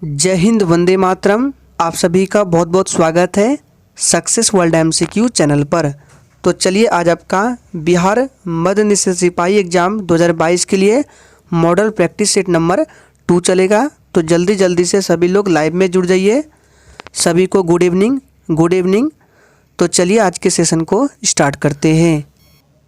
जय हिंद, वंदे मातरम। आप सभी का बहुत बहुत स्वागत है सक्सेस वर्ल्ड MCQ चैनल पर। तो चलिए आज आपका बिहार मध्य निश्चित सिपाही एग्ज़ाम 2022 के लिए मॉडल प्रैक्टिस सेट नंबर 2 चलेगा। तो जल्दी जल्दी से सभी लोग लाइव में जुड़ जाइए। सभी को गुड इवनिंग, गुड इवनिंग। तो चलिए आज के सेशन को स्टार्ट करते हैं।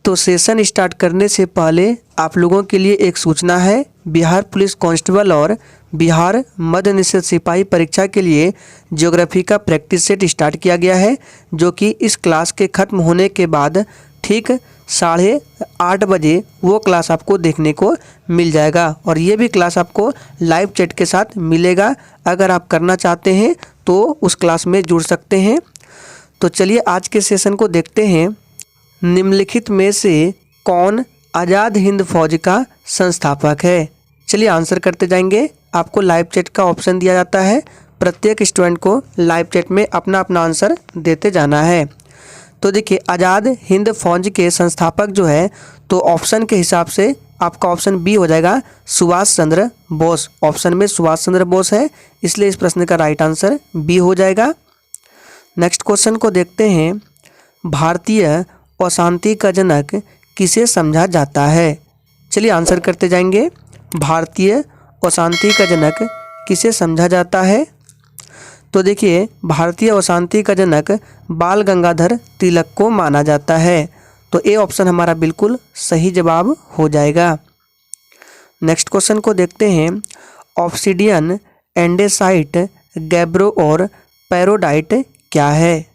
तो सेशन स्टार्ट करने से पहले आप लोगों के लिए एक सूचना है। बिहार पुलिस कांस्टेबल और बिहार मध्य निश्चित सिपाही परीक्षा के लिए ज्योग्राफी का प्रैक्टिस सेट स्टार्ट किया गया है, जो कि इस क्लास के ख़त्म होने के बाद ठीक 8:30 बजे वो क्लास आपको देखने को मिल जाएगा। और ये भी क्लास आपको लाइव चैट के साथ मिलेगा। अगर आप करना चाहते हैं तो उस क्लास में जुड़ सकते हैं। तो चलिए आज के सेशन को देखते हैं। निम्नलिखित में से कौन आज़ाद हिंद फौज का संस्थापक है? चलिए आंसर करते जाएंगे। आपको लाइव चैट का ऑप्शन दिया जाता है। प्रत्येक स्टूडेंट को लाइव चैट में अपना अपना आंसर देते जाना है। तो देखिए, आज़ाद हिंद फौज के संस्थापक जो है, तो ऑप्शन के हिसाब से आपका ऑप्शन बी हो जाएगा, सुभाष चंद्र बोस। ऑप्शन में सुभाष चंद्र बोस है, इसलिए इस प्रश्न का राइट आंसर बी हो जाएगा। नेक्स्ट क्वेश्चन को देखते हैं। भारतीय अशांति का जनक किसे समझा जाता है? चलिए आंसर करते जाएंगे। भारतीय अशांति का जनक किसे समझा जाता है? तो देखिए, भारतीय अशांति का जनक बाल गंगाधर तिलक को माना जाता है। तो ए ऑप्शन हमारा बिल्कुल सही जवाब हो जाएगा। नेक्स्ट क्वेश्चन को देखते हैं। ऑब्सिडियन, एंडेसाइट, गैब्रो और पैरोडाइट क्या है?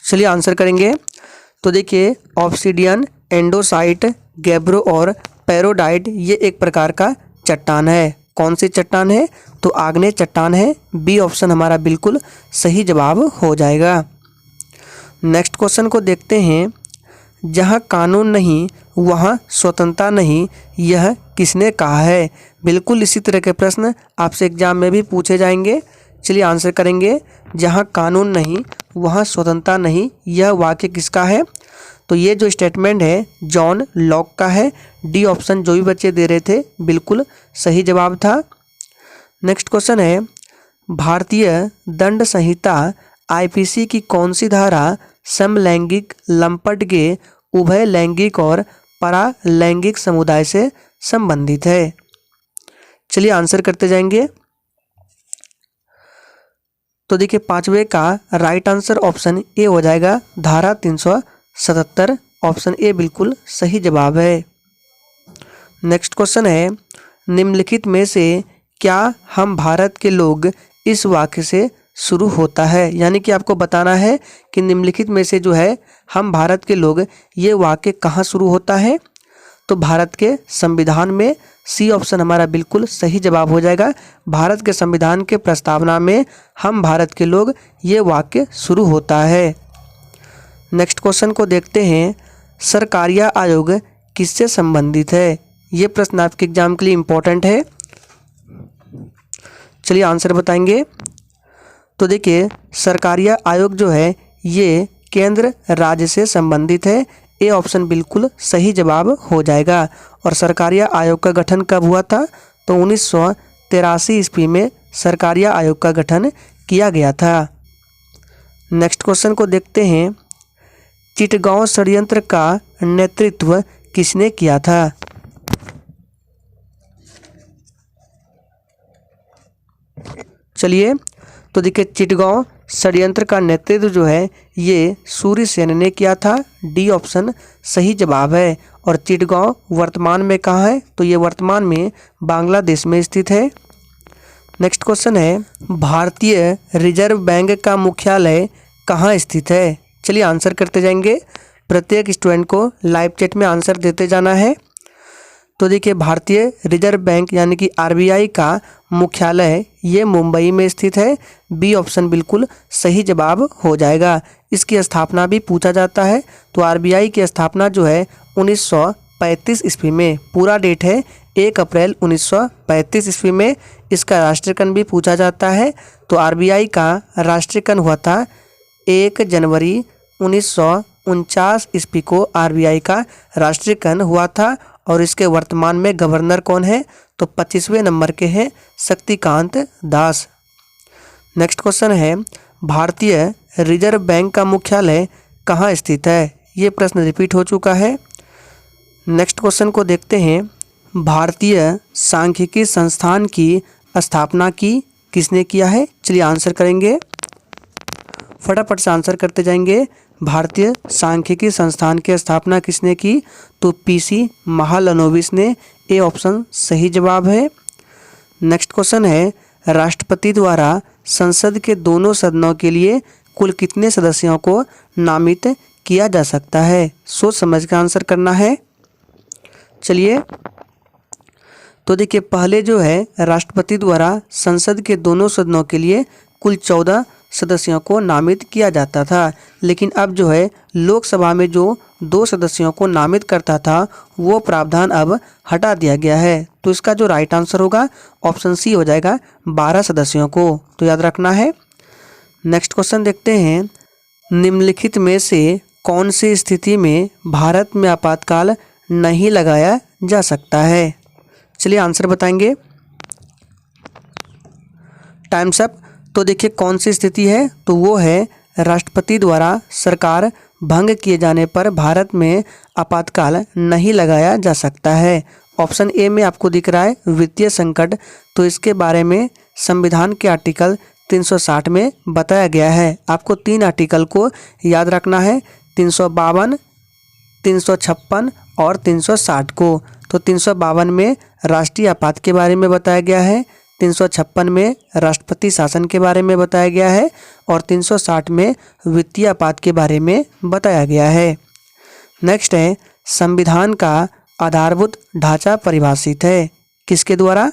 चलिए आंसर करेंगे। तो देखिए, ऑब्सिडियन, एंडोसाइट, गैब्रो और पैरोडाइट ये एक प्रकार का चट्टान है। कौन सी चट्टान है? तो आग्नेय चट्टान है। बी ऑप्शन हमारा बिल्कुल सही जवाब हो जाएगा। नेक्स्ट क्वेश्चन को देखते हैं। जहाँ कानून नहीं वहाँ स्वतंत्रता नहीं, यह किसने कहा है? बिल्कुल इसी तरह के प्रश्न आपसे एग्जाम में भी पूछे जाएंगे। चलिए आंसर करेंगे। जहाँ कानून नहीं वहाँ स्वतंत्रता नहीं, यह वाक्य किसका है? तो ये जो स्टेटमेंट है जॉन लॉक का है। डी ऑप्शन जो भी बच्चे दे रहे थे बिल्कुल सही जवाब था। नेक्स्ट क्वेश्चन है। भारतीय दंड संहिता IPC की कौन सी धारा समलैंगिक, लंपट गे, उभय लैंगिक और परालैंगिक समुदाय से संबंधित है? चलिए आंसर करते जाएंगे। तो देखिए, पांचवे का राइट आंसर ऑप्शन ए हो जाएगा, धारा 377। ऑप्शन ए बिल्कुल सही जवाब है। नेक्स्ट क्वेश्चन है। निम्नलिखित में से क्या हम भारत के लोग इस वाक्य से शुरू होता है? यानी कि आपको बताना है कि निम्नलिखित में से जो है हम भारत के लोग, ये वाक्य कहाँ शुरू होता है? तो भारत के संविधान में। सी ऑप्शन हमारा बिल्कुल सही जवाब हो जाएगा। भारत के संविधान के प्रस्तावना में हम भारत के लोग ये वाक्य शुरू होता है। नेक्स्ट क्वेश्चन को देखते हैं। सरकारिया आयोग किससे संबंधित है? ये प्रश्न आपके एग्जाम के लिए इम्पोर्टेंट है। चलिए आंसर बताएंगे। तो देखिए, सरकारिया आयोग जो है ये केंद्र राज्य से संबंधित है। ए ऑप्शन बिल्कुल सही जवाब हो जाएगा। और सरकारिया आयोग का गठन कब हुआ था? तो 1983 ईस्वी में सरकारिया आयोग का गठन किया गया था। नेक्स्ट क्वेश्चन को देखते हैं। चिटगांव षड्यंत्र का नेतृत्व किसने किया था? चलिए, तो देखिए, चिटगांव षड्यंत्र का नेतृत्व जो है ये सूर्य सेन ने किया था। डी ऑप्शन सही जवाब है। और चिटगांव वर्तमान में कहाँ है? तो ये वर्तमान में बांग्लादेश में स्थित है। नेक्स्ट क्वेश्चन है। भारतीय रिजर्व बैंक का मुख्यालय कहाँ स्थित है? चलिए आंसर करते जाएंगे। प्रत्येक स्टूडेंट को लाइव चैट में आंसर देते जाना है। तो देखिए, भारतीय रिजर्व बैंक यानी कि RBI का मुख्यालय ये मुंबई में स्थित है। बी ऑप्शन बिल्कुल सही जवाब हो जाएगा। इसकी स्थापना भी पूछा जाता है। तो RBI की स्थापना जो है 1935 ईस्वी में, पूरा डेट है 1 अप्रैल 1935 ईस्वी में। इसका राष्ट्रीयकरण भी पूछा जाता है। तो RBI का राष्ट्रीयकरण हुआ था 1 जनवरी 1949 ईस्वी को RBI का राष्ट्रीयकरण हुआ था। और इसके वर्तमान में गवर्नर कौन है? तो 25वें नंबर के हैं शक्तिकांत दास। नेक्स्ट क्वेश्चन है, भारतीय रिजर्व बैंक का मुख्यालय कहाँ स्थित है? ये प्रश्न रिपीट हो चुका है। नेक्स्ट क्वेश्चन को देखते हैं, भारतीय सांख्यिकी संस्थान की स्थापना किसने किया है? चलिए आंसर करेंगे, फटाफट से आंसर करते जाएंगे। भारतीय सांख्यिकी संस्थान की स्थापना किसने की? तो पीसी महालनोबिस ने। ए ऑप्शन सही जवाब है। नेक्स्ट क्वेश्चन है, राष्ट्रपति द्वारा संसद के दोनों सदनों के लिए कुल कितने सदस्यों को नामित किया जा सकता है? सोच समझ कर आंसर करना है। चलिए तो देखिए, पहले जो है राष्ट्रपति द्वारा संसद के दोनों सदनों के लिए कुल 14 सदस्यों को नामित किया जाता था, लेकिन अब जो है लोकसभा में जो 2 सदस्यों को नामित करता था वो प्रावधान अब हटा दिया गया है। तो इसका जो राइट आंसर होगा ऑप्शन सी हो जाएगा, 12 सदस्यों को, तो याद रखना है। नेक्स्ट क्वेश्चन देखते हैं, निम्नलिखित में से कौन सी स्थिति में भारत में आपातकाल नहीं लगाया जा सकता है? चलिए आंसर बताएंगे, टाइम्स अप। तो देखिए कौन सी स्थिति है, तो वो है राष्ट्रपति द्वारा सरकार भंग किए जाने पर भारत में आपातकाल नहीं लगाया जा सकता है। ऑप्शन ए में आपको दिख रहा है वित्तीय संकट, तो इसके बारे में संविधान के आर्टिकल 360 में बताया गया है। आपको 3 आर्टिकल को याद रखना है, 352, 356 और 360 को। तो 352 में राष्ट्रीय आपात के बारे में बताया गया है, 356 में राष्ट्रपति शासन के बारे में बताया गया है और 360 में वित्तीय आपात के बारे में बताया गया है। नेक्स्ट है, संविधान का आधारभूत ढांचा परिभाषित है किसके द्वारा?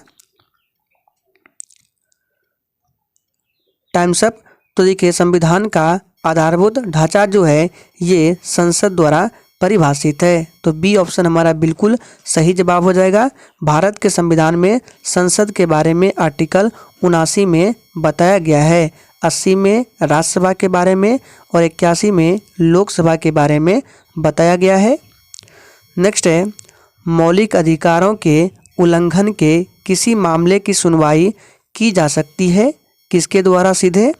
Times up. तो देखिए, संविधान का आधारभूत ढांचा जो है ये संसद द्वारा परिभाषित है। तो बी ऑप्शन हमारा बिल्कुल सही जवाब हो जाएगा। भारत के संविधान में संसद के बारे में आर्टिकल 79 में बताया गया है, 80 में राज्यसभा के बारे में और 81 में लोकसभा के बारे में बताया गया है। नेक्स्ट है, मौलिक अधिकारों के उल्लंघन के किसी मामले की सुनवाई की जा सकती है किसके द्वारा? सीधे।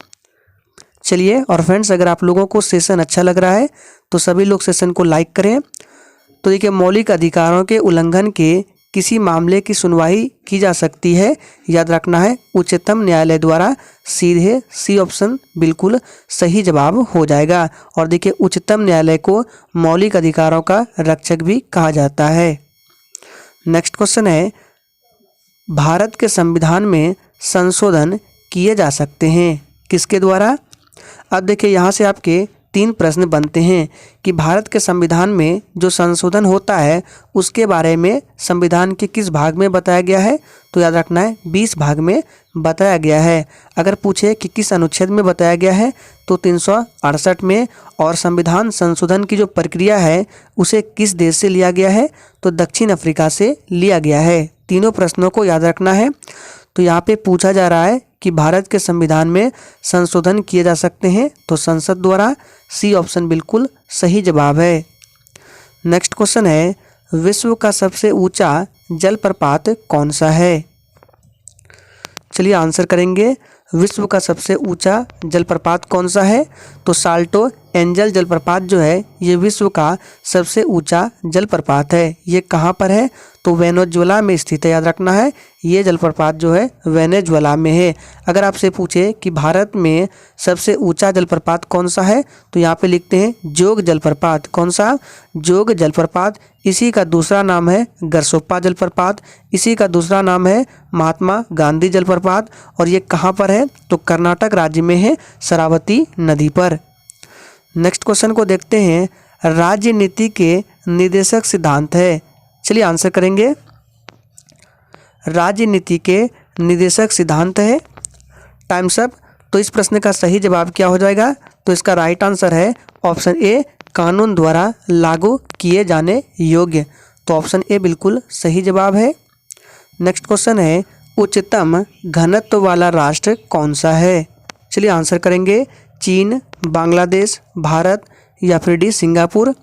चलिए, और फ्रेंड्स अगर आप लोगों को सेशन अच्छा लग रहा है तो सभी लोग सेशन को लाइक करें। तो देखिए, मौलिक अधिकारों के उल्लंघन के किसी मामले की सुनवाई की जा सकती है, याद रखना है उच्चतम न्यायालय द्वारा। सीधे सी ऑप्शन बिल्कुल सही जवाब हो जाएगा। और देखिए, उच्चतम न्यायालय को मौलिक अधिकारों का रक्षक भी कहा जाता है। नेक्स्ट क्वेश्चन है, भारत के संविधान में संशोधन किए जा सकते हैं किसके द्वारा? अब देखिए, यहाँ से आपके 3 प्रश्न बनते हैं कि भारत के संविधान में जो संशोधन होता है उसके बारे में संविधान के किस भाग में बताया गया है? तो याद रखना है 20 भाग में बताया गया है। अगर पूछे कि किस अनुच्छेद में बताया गया है तो 368 में। और संविधान संशोधन की जो प्रक्रिया है उसे किस देश से लिया गया है? तो दक्षिण अफ्रीका से लिया गया है। तीनों प्रश्नों को याद रखना है। तो यहाँ पे पूछा जा रहा है कि भारत के संविधान में संशोधन किए जा सकते हैं, तो संसद द्वारा। सी ऑप्शन बिल्कुल सही जवाब है। नेक्स्ट क्वेश्चन है, विश्व का सबसे ऊंचा जलप्रपात कौन सा है? चलिए आंसर करेंगे, विश्व का सबसे ऊंचा जलप्रपात कौन सा है? तो साल्टो एंजल जलप्रपात जो है ये विश्व का सबसे ऊंचा जलप्रपात है। ये कहाँ पर है? तो वेनेजुएला में स्थित है, याद रखना है ये जलप्रपात जो है वेनेजुएला में है। अगर आपसे पूछे कि भारत में सबसे ऊंचा जलप्रपात कौन सा है तो यहाँ पे लिखते हैं जोग जलप्रपात। कौन सा? जोग जलप्रपात। इसी का दूसरा नाम है गरसोप्पा जलप्रपात, इसी का दूसरा नाम है महात्मा गांधी जलप्रपात। और ये कहाँ पर है? तो कर्नाटक राज्य में है, शरावती नदी पर। नेक्स्ट क्वेश्चन को देखते हैं, राज्य नीति के निर्देशक सिद्धांत है। चलिए आंसर करेंगे, राज्य नीति के निर्देशक सिद्धांत है। Times up. तो इस प्रश्न का सही जवाब क्या हो जाएगा? तो इसका राइट आंसर है ऑप्शन ए, कानून द्वारा लागू किए जाने योग्य। तो ऑप्शन ए बिल्कुल सही जवाब है। नेक्स्ट क्वेश्चन है, उच्चतम घनत्व वाला राष्ट्र कौन सा है? चलिए आंसर करेंगे, चीन, बांग्लादेश, भारत या फिर डी सिंगापुर।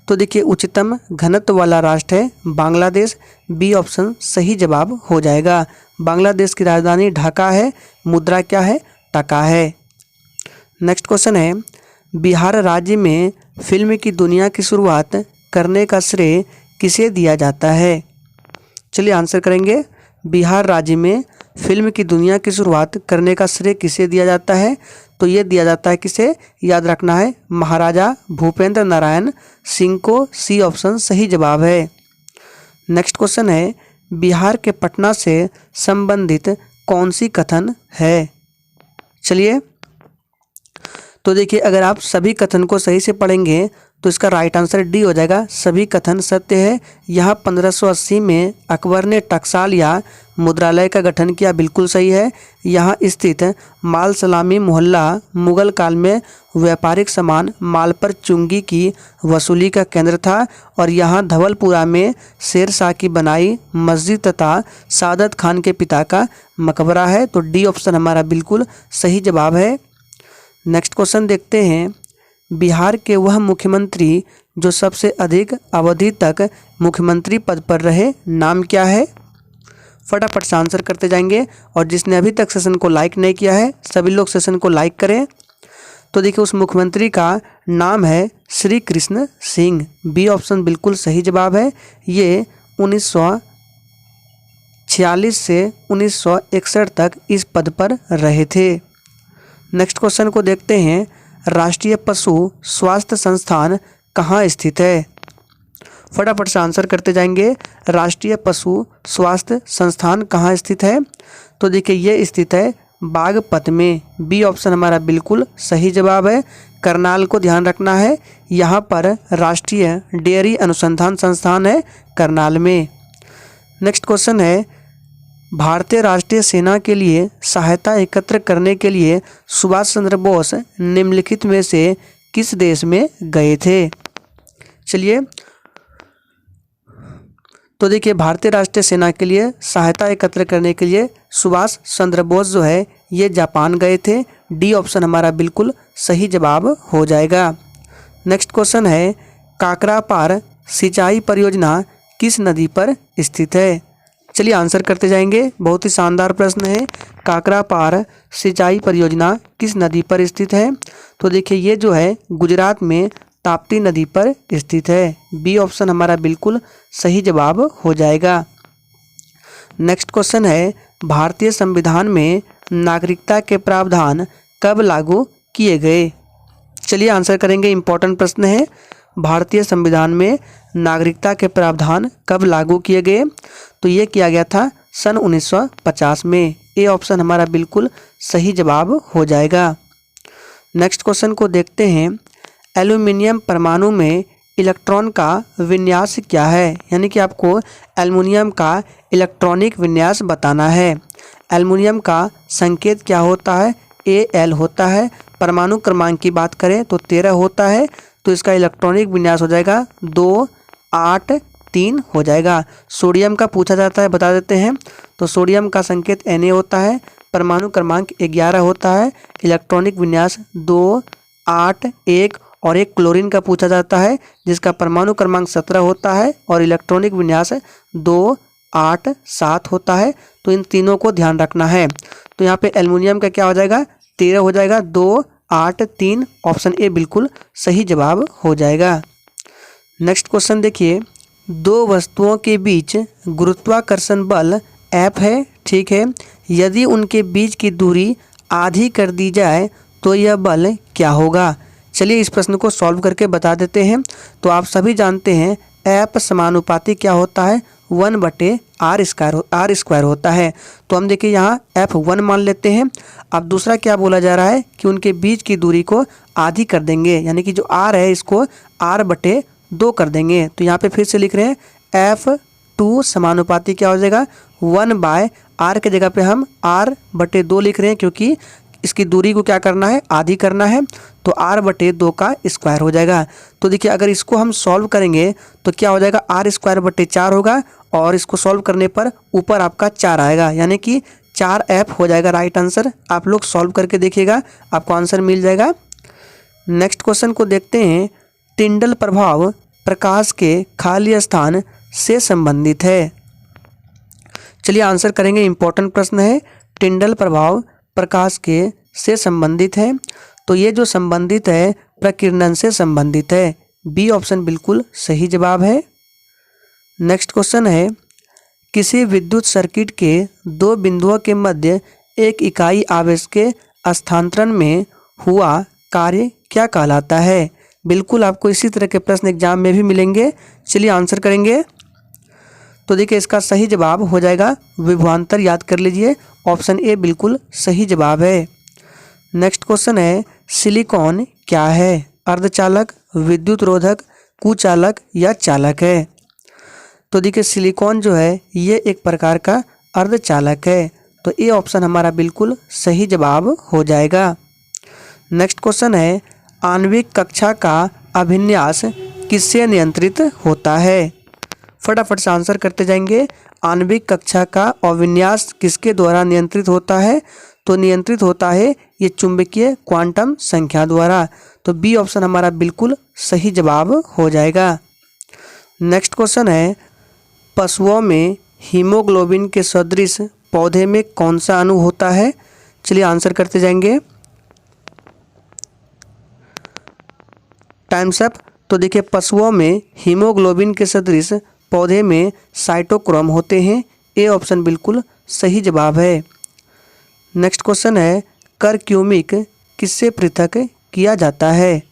तो देखिए उच्चतम घनत्व वाला राष्ट्र है बांग्लादेश। बी ऑप्शन सही जवाब हो जाएगा। बांग्लादेश की राजधानी ढाका है। मुद्रा क्या है? टका है। नेक्स्ट क्वेश्चन है, बिहार राज्य में फिल्म की दुनिया की शुरुआत करने का श्रेय किसे दिया जाता है? चलिए आंसर करेंगे। बिहार राज्य में फिल्म की दुनिया की शुरुआत करने का श्रेय किसे दिया जाता है? तो ये दिया जाता है किसे? याद रखना है महाराजा भूपेंद्र नारायण सिंह को। सी ऑप्शन सही जवाब है। नेक्स्ट क्वेश्चन है, बिहार के पटना से संबंधित कौन सी कथन है? चलिए तो देखिए अगर आप सभी कथन को सही से पढ़ेंगे तो इसका राइट आंसर डी हो जाएगा। सभी कथन सत्य है। यहाँ 1580 में अकबर ने टकसाल या मुद्रालय का गठन किया, बिल्कुल सही है। यहाँ स्थित माल सलामी मोहल्ला मुगल काल में व्यापारिक सामान माल पर चुंगी की वसूली का केंद्र था। और यहाँ धवलपुरा में शेर शाह की बनाई मस्जिद तथा सादत खान के पिता का मकबरा है। तो डी ऑप्शन हमारा बिल्कुल सही जवाब है। नेक्स्ट क्वेश्चन देखते हैं, बिहार के वह मुख्यमंत्री जो सबसे अधिक अवधि तक मुख्यमंत्री पद पर रहे, नाम क्या है? फटाफट से आंसर करते जाएंगे। और जिसने अभी तक सेशन को लाइक नहीं किया है सभी लोग सेशन को लाइक करें। तो देखिए उस मुख्यमंत्री का नाम है श्री कृष्ण सिंह। बी ऑप्शन बिल्कुल सही जवाब है। ये 1946 से 1961 तक इस पद पर रहे थे। नेक्स्ट क्वेश्चन को देखते हैं, राष्ट्रीय पशु स्वास्थ्य संस्थान कहाँ स्थित है? फटाफट से आंसर करते जाएंगे। राष्ट्रीय पशु स्वास्थ्य संस्थान कहाँ स्थित है? तो देखिए ये स्थित है बागपत में। बी ऑप्शन हमारा बिल्कुल सही जवाब है। करनाल को ध्यान रखना है, यहाँ पर राष्ट्रीय डेयरी अनुसंधान संस्थान है करनाल में। नेक्स्ट क्वेश्चन है, भारतीय राष्ट्रीय सेना के लिए सहायता एकत्र करने के लिए सुभाष चंद्र बोस निम्नलिखित में से किस देश में गए थे? चलिए तो देखिए भारतीय राष्ट्रीय सेना के लिए सहायता एकत्र करने के लिए सुभाष चंद्र बोस जो है ये जापान गए थे। डी ऑप्शन हमारा बिल्कुल सही जवाब हो जाएगा। नेक्स्ट क्वेश्चन है, काकरापार सिंचाई परियोजना किस नदी पर स्थित है? चलिए आंसर करते जाएंगे। बहुत ही शानदार प्रश्न है। काकरापार सिंचाई परियोजना किस नदी पर स्थित है? तो देखिए ये जो है गुजरात में ताप्ती नदी पर स्थित है। बी ऑप्शन हमारा बिल्कुल सही जवाब हो जाएगा। नेक्स्ट क्वेश्चन है, भारतीय संविधान में नागरिकता के प्रावधान कब लागू किए गए? चलिए आंसर करेंगे। इंपॉर्टेंट प्रश्न है। भारतीय संविधान में नागरिकता के प्रावधान कब लागू किए गए? तो ये किया गया था सन 1950 में। ए ऑप्शन हमारा बिल्कुल सही जवाब हो जाएगा। नेक्स्ट क्वेश्चन को देखते हैं, एल्यूमिनियम परमाणु में इलेक्ट्रॉन का विन्यास क्या है? यानी कि आपको एल्युमिनियम का इलेक्ट्रॉनिक विन्यास बताना है। एल्युमिनियम का संकेत क्या होता है? Al होता है। परमाणु क्रमांक की बात करें तो 13 होता है। तो इसका इलेक्ट्रॉनिक विन्यास हो जाएगा 2, 8, 3 हो जाएगा। सोडियम का पूछा जाता है, बता देते हैं। तो सोडियम का संकेत Na होता है। परमाणु क्रमांक 11 होता है। इलेक्ट्रॉनिक विन्यास 2, 8, 1 और एक क्लोरीन का पूछा जाता है जिसका परमाणु क्रमांक 17 होता है और इलेक्ट्रॉनिक विन्यास 2, 8, 7 होता है। तो इन तीनों को ध्यान रखना है। तो यहाँ पे एल्युमिनियम का क्या हो जाएगा? 13 हो जाएगा। 2, 8, 3 ऑप्शन ए बिल्कुल सही जवाब हो जाएगा। नेक्स्ट क्वेश्चन देखिए, दो वस्तुओं के बीच गुरुत्वाकर्षण बल F है, ठीक है। यदि उनके बीच की दूरी आधी कर दी जाए तो यह बल क्या होगा? चलिए इस प्रश्न को सॉल्व करके बता देते हैं। तो आप सभी जानते हैं F समानुपाती क्या होता है? 1/r² होता है। तो हम देखिए यहाँ F1 मान लेते हैं। अब दूसरा क्या बोला जा रहा है कि उनके बीच की दूरी को आधी कर देंगे, यानी कि जो r है इसको r/2 कर देंगे। तो यहाँ पे फिर से लिख रहे हैं F2 समानुपाती क्या हो जाएगा? 1/r के जगह पे हम r/2 लिख रहे हैं क्योंकि इसकी दूरी को क्या करना है? आधी करना है। तो r/2 का स्क्वायर हो जाएगा। तो देखिए अगर इसको हम सॉल्व करेंगे तो क्या हो जाएगा? r²/4 होगा और इसको सॉल्व करने पर ऊपर आपका 4 आएगा, यानी कि 4F हो जाएगा राइट आंसर। आप लोग सॉल्व करके देखिएगा, आपको आंसर मिल जाएगा। नेक्स्ट क्वेश्चन को देखते हैं, टिंडल प्रभाव प्रकाश के खाली स्थान से संबंधित है? चलिए आंसर करेंगे। इंपॉर्टेंट प्रश्न है। टिंडल प्रभाव प्रकाश के से संबंधित है, तो ये जो संबंधित है प्रकीर्णन से संबंधित है। बी ऑप्शन बिल्कुल सही जवाब है। नेक्स्ट क्वेश्चन है, किसी विद्युत सर्किट के दो बिंदुओं के मध्य एक इकाई आवेश के स्थानांतरण में हुआ कार्य क्या कहलाता है? बिल्कुल आपको इसी तरह के प्रश्न एग्जाम में भी मिलेंगे। चलिए आंसर करेंगे। तो देखिए इसका सही जवाब हो जाएगा विभवांतर। याद कर लीजिए, ऑप्शन ए बिल्कुल सही जवाब है। नेक्स्ट क्वेश्चन है, सिलिकॉन क्या है? अर्धचालक, विद्युत रोधक, कुचालक या चालक है? तो देखिए सिलिकॉन जो है ये एक प्रकार का अर्धचालक है, तो ए ऑप्शन हमारा बिल्कुल सही जवाब हो जाएगा। नेक्स्ट क्वेश्चन है, आणविक कक्षा का अभिन्यास किससे नियंत्रित होता है? फटाफट से आंसर करते जाएंगे। आणविक कक्षा का अभिन्यास किसके द्वारा नियंत्रित होता है? तो नियंत्रित होता है ये चुंबकीय क्वांटम संख्या द्वारा, तो बी ऑप्शन हमारा बिल्कुल सही जवाब हो जाएगा। नेक्स्ट क्वेश्चन है, पशुओं में हीमोग्लोबिन के सदृश पौधे में कौन सा अणु होता है? चलिए आंसर करते जाएंगे। Times up. तो देखिए पशुओं में हीमोग्लोबिन के सदृश पौधे में साइटोक्रोम होते हैं। ए ऑप्शन बिल्कुल सही जवाब है। नेक्स्ट क्वेश्चन है, करक्यूमिक किससे पृथक किया जाता है?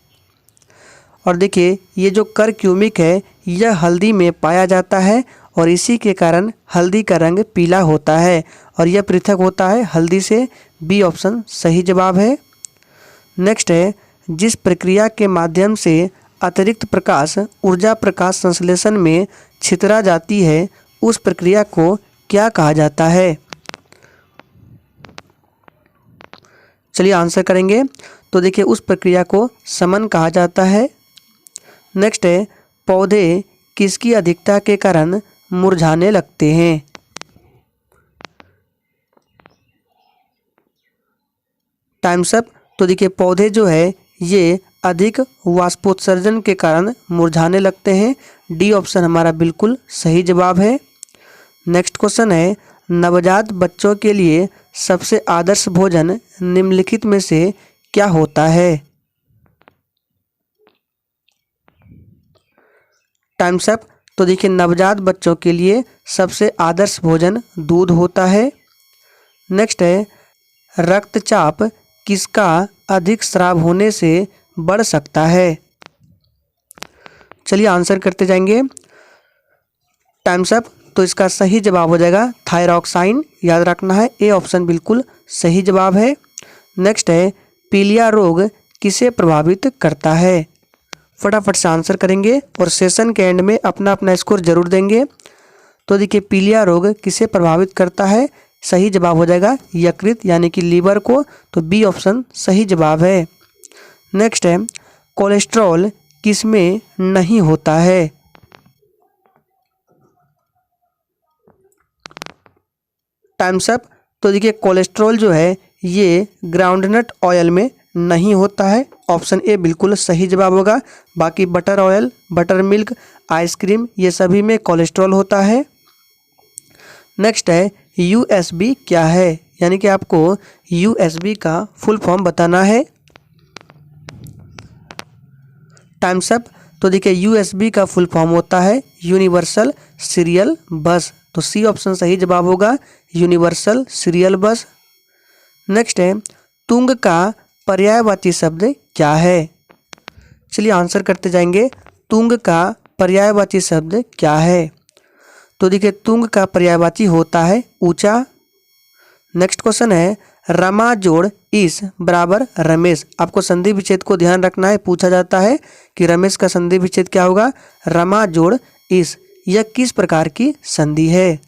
और देखिए ये जो करक्यूमिक है यह हल्दी में पाया जाता है और इसी के कारण हल्दी का रंग पीला होता है और यह पृथक होता है हल्दी से। बी ऑप्शन सही जवाब है। नेक्स्ट है, जिस प्रक्रिया के माध्यम से अतिरिक्त प्रकाश ऊर्जा प्रकाश संश्लेषण में छितरा जाती है उस प्रक्रिया को क्या कहा जाता है? चलिए आंसर करेंगे। तो देखिए उस प्रक्रिया को समन कहा जाता है। नेक्स्ट है, पौधे किसकी अधिकता के कारण मुरझाने लगते हैं? Times up. तो देखिए पौधे जो है ये अधिक वाष्पोत्सर्जन के कारण मुरझाने लगते हैं। डी ऑप्शन हमारा बिल्कुल सही जवाब है। नेक्स्ट क्वेश्चन है, नवजात बच्चों के लिए सबसे आदर्श भोजन निम्नलिखित में से क्या होता है? Times up. तो देखिए नवजात बच्चों के लिए सबसे आदर्श भोजन दूध होता है। नेक्स्ट है, रक्तचाप किसका अधिक स्राव होने से बढ़ सकता है? चलिए आंसर करते जाएंगे। Times up. तो इसका सही जवाब हो जाएगा थायरॉक्साइन। याद रखना है, ए ऑप्शन बिल्कुल सही जवाब है। नेक्स्ट है, पीलिया रोग किसे प्रभावित करता है? फटाफट से आंसर करेंगे और सेशन के एंड में अपना अपना स्कोर जरूर देंगे। तो देखिए पीलिया रोग किसे प्रभावित करता है? सही जवाब हो जाएगा यकृत यानी कि लीवर को, तो बी ऑप्शन सही जवाब है। नेक्स्ट है, कोलेस्ट्रॉल किसमें नहीं होता है? Times up. तो देखिए कोलेस्ट्रॉल जो है ये ग्राउंडनट ऑयल में नहीं होता है। ऑप्शन ए बिल्कुल सही जवाब होगा। बाकी butter oil, butter milk, ice cream ये सभी में कोलेस्ट्रॉल होता है। नेक्स्ट है, यूएसबी क्या है? यानी कि आपको यूएसबी का फुल फॉर्म बताना है। Times up. तो देखिए यूएसबी का फुल फॉर्म होता है यूनिवर्सल सीरियल बस, तो सी ऑप्शन सही जवाब होगा यूनिवर्सल सीरियल बस। नेक्स्ट है, तुंग का पर्यायवाची शब्द क्या है? चलिए आंसर करते जाएंगे। तुंग का पर्यायवाची शब्द क्या है? तो देखिए तुंग का पर्यायवाची होता है ऊंचा। नेक्स्ट क्वेश्चन है, रमा जोड़ इस बराबर रमेश। आपको संधि विच्छेद को ध्यान रखना है। पूछा जाता है कि रमेश का संधि विच्छेद क्या होगा? रमा जोड़ इस, यह किस प्रकार की संधि है?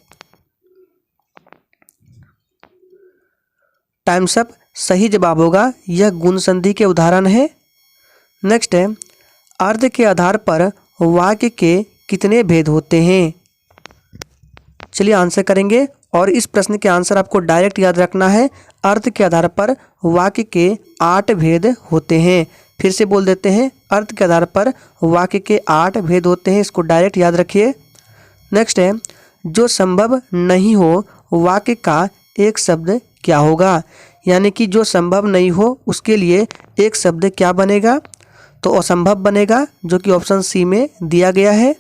Times up. सही जवाब होगा यह गुण संधि के उदाहरण है। नेक्स्ट है, अर्थ के आधार पर वाक्य के कितने भेद होते हैं? चलिए आंसर करेंगे और इस प्रश्न के आंसर आपको डायरेक्ट याद रखना है। अर्थ के आधार पर वाक्य के 8 भेद होते हैं। फिर से बोल देते हैं, अर्थ के आधार पर वाक्य के 8 भेद होते हैं, इसको डायरेक्ट याद रखिए। नेक्स्ट है, जो संभव नहीं हो वाक्य का एक शब्द क्या होगा, यानी कि जो संभव नहीं हो उसके लिए एक शब्द क्या बनेगा, तो असंभव बनेगा, जो कि ऑप्शन सी में दिया गया है।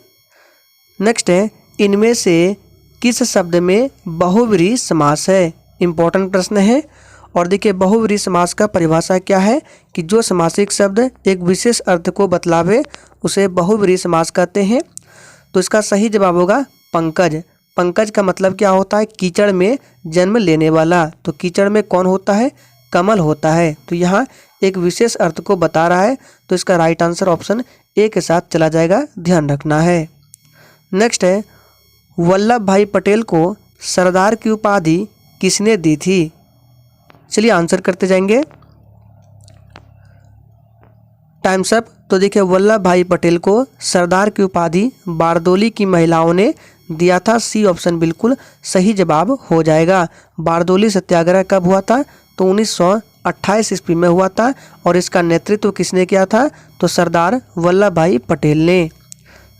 नेक्स्ट है, इनमें से किस शब्द में बहुव्रीहि समास है, इंपॉर्टेंट प्रश्न है। और देखिए बहुव्रीहि समास का परिभाषा क्या है कि जो समासिक शब्द एक विशेष अर्थ को बतलावे उसे बहुव्रीहि समास कहते हैं। तो इसका सही जवाब होगा पंकज। पंकज का मतलब क्या होता है, कीचड़ में जन्म लेने वाला। तो कीचड़ में कौन होता है, कमल होता है। तो यहाँ एक विशेष अर्थ को बता रहा है, तो इसका राइट आंसर ऑप्शन ए के साथ चला जाएगा, ध्यान रखना है। नेक्स्ट है, वल्लभ भाई पटेल को सरदार की उपाधि किसने दी थी। चलिए आंसर करते जाएंगे, टाइम्स अप। तो देखिए वल्लभ भाई पटेल को सरदार की उपाधि बारदोली की महिलाओं ने दिया था। सी ऑप्शन बिल्कुल सही जवाब हो जाएगा। बारदोली सत्याग्रह कब हुआ था, तो 1928 ईस्वी में हुआ था। और इसका नेतृत्व किसने किया था, तो सरदार वल्लभ भाई पटेल ने।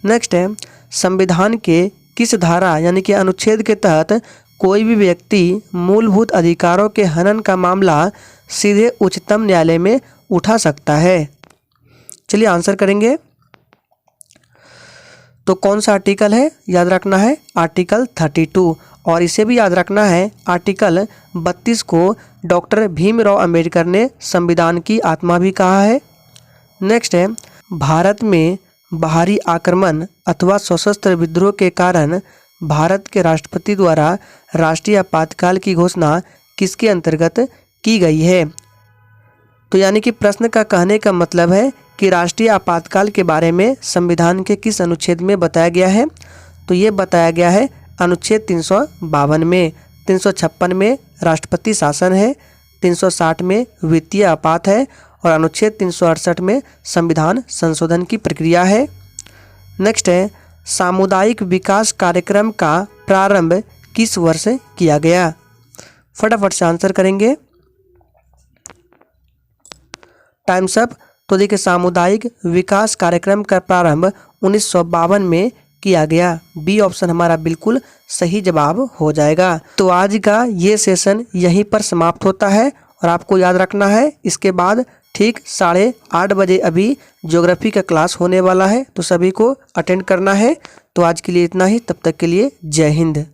नेक्स्ट है, संविधान के किस धारा यानी कि अनुच्छेद के तहत कोई भी व्यक्ति मूलभूत अधिकारों के हनन का मामला सीधे उच्चतम न्यायालय में उठा सकता है। चलिए आंसर करेंगे। तो कौन सा आर्टिकल है, याद रखना है आर्टिकल 32। और इसे भी याद रखना है, आर्टिकल 32 को डॉक्टर भीमराव अंबेडकर ने संविधान की आत्मा भी कहा है। नेक्स्ट है, भारत में बाहरी आक्रमण अथवा सशस्त्र विद्रोह के कारण भारत के राष्ट्रपति द्वारा राष्ट्रीय आपातकाल की घोषणा किसके अंतर्गत की गई है। तो यानी कि प्रश्न का कहने का मतलब है कि राष्ट्रीय आपातकाल के बारे में संविधान के किस अनुच्छेद में बताया गया है, तो ये बताया गया है अनुच्छेद 352 में। 356 में राष्ट्रपति शासन है, 360 में वित्तीय आपात है और अनुच्छेद 368 में संविधान संशोधन की प्रक्रिया है। नेक्स्ट है, सामुदायिक विकास कार्यक्रम का प्रारंभ किस वर्ष किया गया। फटाफट से आंसर करेंगे, टाइम्स अप। तो देखिए सामुदायिक विकास कार्यक्रम का प्रारंभ 1952 में किया गया। बी ऑप्शन हमारा बिल्कुल सही जवाब हो जाएगा। तो आज का ये सेशन यहीं पर समाप्त होता है और आपको याद रखना है इसके बाद ठीक 8:30 बजे अभी ज्योग्राफी का क्लास होने वाला है, तो सभी को अटेंड करना है। तो आज के लिए इतना ही, तब तक के लिए जय हिंद।